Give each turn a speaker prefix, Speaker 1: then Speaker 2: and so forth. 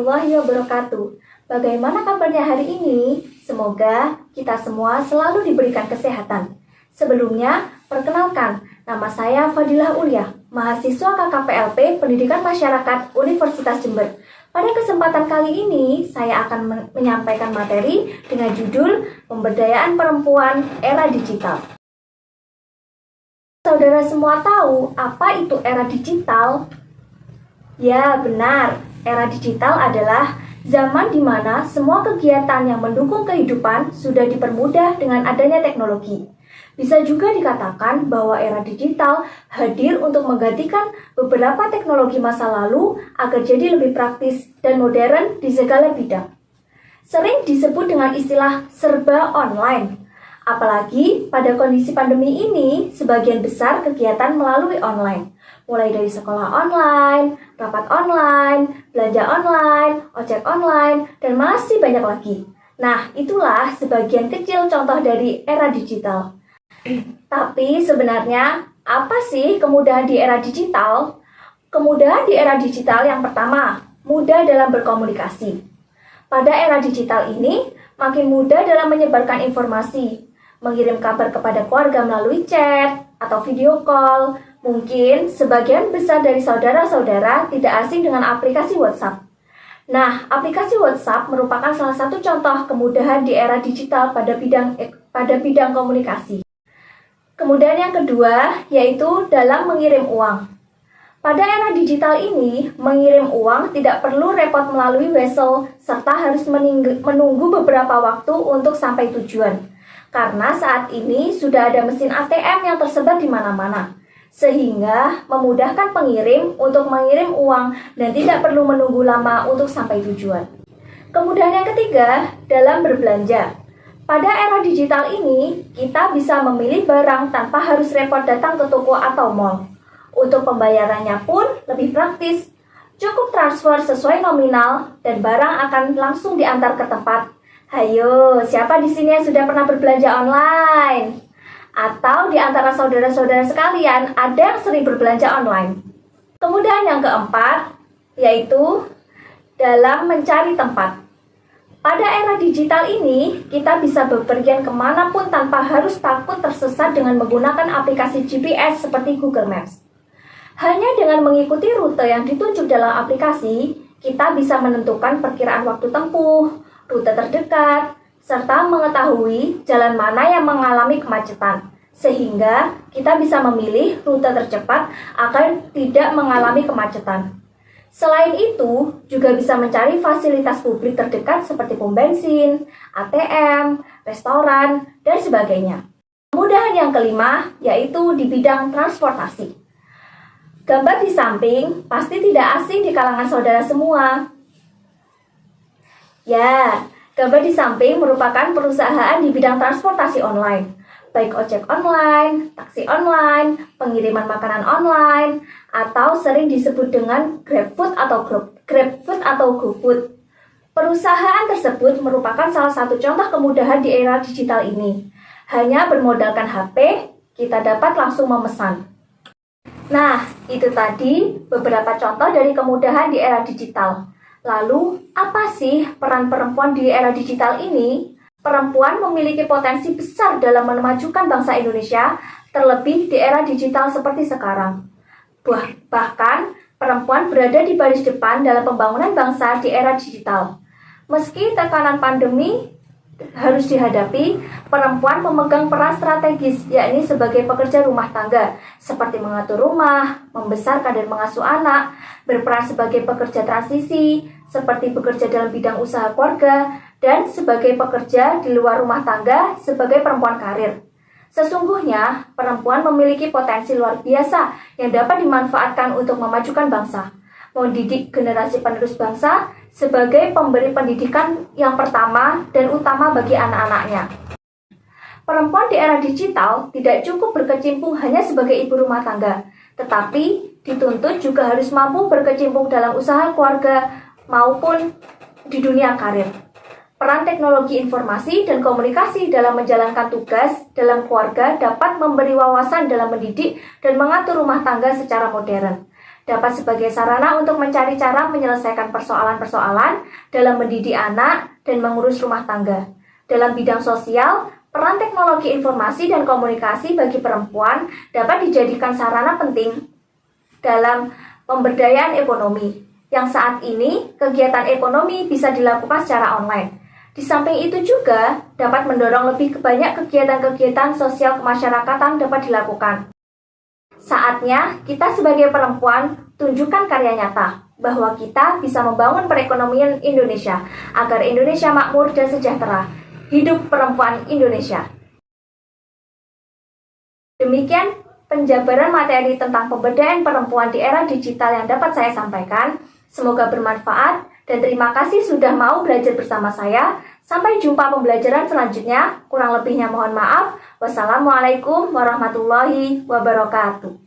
Speaker 1: warahmatullahi wabarakatuh. Bagaimana kabarnya hari ini? Semoga kita semua selalu diberikan kesehatan. Sebelumnya, perkenalkan, nama saya Fadilah Ulia, mahasiswa KKPLP Pendidikan Masyarakat Universitas Jember. Pada kesempatan kali ini, saya akan menyampaikan materi dengan judul Pemberdayaan Perempuan Era Digital. Saudara semua tahu apa itu era digital? Ya, benar. Era digital adalah zaman di mana semua kegiatan yang mendukung kehidupan sudah dipermudah dengan adanya teknologi. Bisa juga dikatakan bahwa era digital hadir untuk menggantikan beberapa teknologi masa lalu agar jadi lebih praktis dan modern di segala bidang. Sering disebut dengan istilah serba online. Apalagi pada kondisi pandemi ini, sebagian besar kegiatan melalui online. Mulai dari sekolah online, rapat online, belanja online, ojek online, dan masih banyak lagi. Nah, itulah sebagian kecil contoh dari era digital. Tapi sebenarnya, apa sih kemudahan di era digital? Kemudahan di era digital yang pertama, mudah dalam berkomunikasi. Pada era digital ini, makin mudah dalam menyebarkan informasi, mengirim kabar kepada keluarga melalui chat atau video call. Mungkin sebagian besar dari saudara-saudara tidak asing dengan aplikasi WhatsApp. Nah, aplikasi WhatsApp merupakan salah satu contoh kemudahan di era digital pada bidang komunikasi. Kemudian yang kedua, yaitu dalam mengirim uang. Pada era digital ini, mengirim uang tidak perlu repot melalui wesel, serta harus menunggu beberapa waktu untuk sampai tujuan. Karena saat ini sudah ada mesin ATM yang tersebar di mana-mana, sehingga memudahkan pengirim untuk mengirim uang dan tidak perlu menunggu lama untuk sampai tujuan. Kemudian yang ketiga, dalam berbelanja. Pada era digital ini, kita bisa memilih barang tanpa harus repot datang ke toko atau mall. Untuk pembayarannya pun lebih praktis. Cukup transfer sesuai nominal dan barang akan langsung diantar ke tempat. Hayo, siapa di sini yang sudah pernah berbelanja online? Atau di antara saudara-saudara sekalian ada yang sering berbelanja online? Kemudian yang keempat, yaitu dalam mencari tempat. Pada era digital ini, kita bisa bepergian kemanapun tanpa harus takut tersesat dengan menggunakan aplikasi GPS seperti Google Maps. Hanya dengan mengikuti rute yang ditunjuk dalam aplikasi, kita bisa menentukan perkiraan waktu tempuh, rute terdekat, serta mengetahui jalan mana yang mengalami kemacetan, sehingga kita bisa memilih rute tercepat agar tidak mengalami kemacetan. Selain itu, juga bisa mencari fasilitas publik terdekat seperti pom bensin, ATM, restoran, dan sebagainya. Kemudahan yang kelima, yaitu di bidang transportasi. Gambar di samping pasti tidak asing di kalangan saudara semua. Ya, gambar di samping merupakan perusahaan di bidang transportasi online, baik ojek online, taksi online, pengiriman makanan online, atau sering disebut dengan GrabFood atau GoFood. Perusahaan tersebut merupakan salah satu contoh kemudahan di era digital ini. Hanya bermodalkan HP, kita dapat langsung memesan. Nah, itu tadi beberapa contoh dari kemudahan di era digital. Lalu, apa sih peran perempuan di era digital ini? Perempuan memiliki potensi besar dalam memajukan bangsa Indonesia, terlebih di era digital seperti sekarang. Bahkan, perempuan berada di baris depan dalam pembangunan bangsa di era digital. Meski tekanan pandemi harus dihadapi, perempuan memegang peran strategis, yakni sebagai pekerja rumah tangga, seperti mengatur rumah, membesarkan dan mengasuh anak, berperan sebagai pekerja transisi, seperti bekerja dalam bidang usaha keluarga, dan sebagai pekerja di luar rumah tangga sebagai perempuan karir. Sesungguhnya, perempuan memiliki potensi luar biasa yang dapat dimanfaatkan untuk memajukan bangsa, mendidik generasi penerus bangsa sebagai pemberi pendidikan yang pertama dan utama bagi anak-anaknya. Perempuan di era digital tidak cukup berkecimpung hanya sebagai ibu rumah tangga, tetapi dituntut juga harus mampu berkecimpung dalam usaha keluarga maupun di dunia karir. Peran teknologi informasi dan komunikasi dalam menjalankan tugas dalam keluarga dapat memberi wawasan dalam mendidik dan mengatur rumah tangga secara modern. dapat sebagai sarana untuk mencari cara menyelesaikan persoalan-persoalan dalam mendidik anak dan mengurus rumah tangga. Dalam bidang sosial, peran teknologi informasi dan komunikasi bagi perempuan dapat dijadikan sarana penting dalam pemberdayaan ekonomi, yang saat ini kegiatan ekonomi bisa dilakukan secara online. Di samping itu juga dapat mendorong lebih banyak kegiatan-kegiatan sosial kemasyarakatan dapat dilakukan. Saatnya kita sebagai perempuan tunjukkan karya nyata bahwa kita bisa membangun perekonomian Indonesia agar Indonesia makmur dan sejahtera. Hidup perempuan Indonesia. Demikian penjabaran materi tentang pemberdayaan perempuan di era digital yang dapat saya sampaikan. Semoga bermanfaat dan terima kasih sudah mau belajar bersama saya. Sampai jumpa pembelajaran selanjutnya. Kurang lebihnya mohon maaf. Wassalamualaikum warahmatullahi wabarakatuh.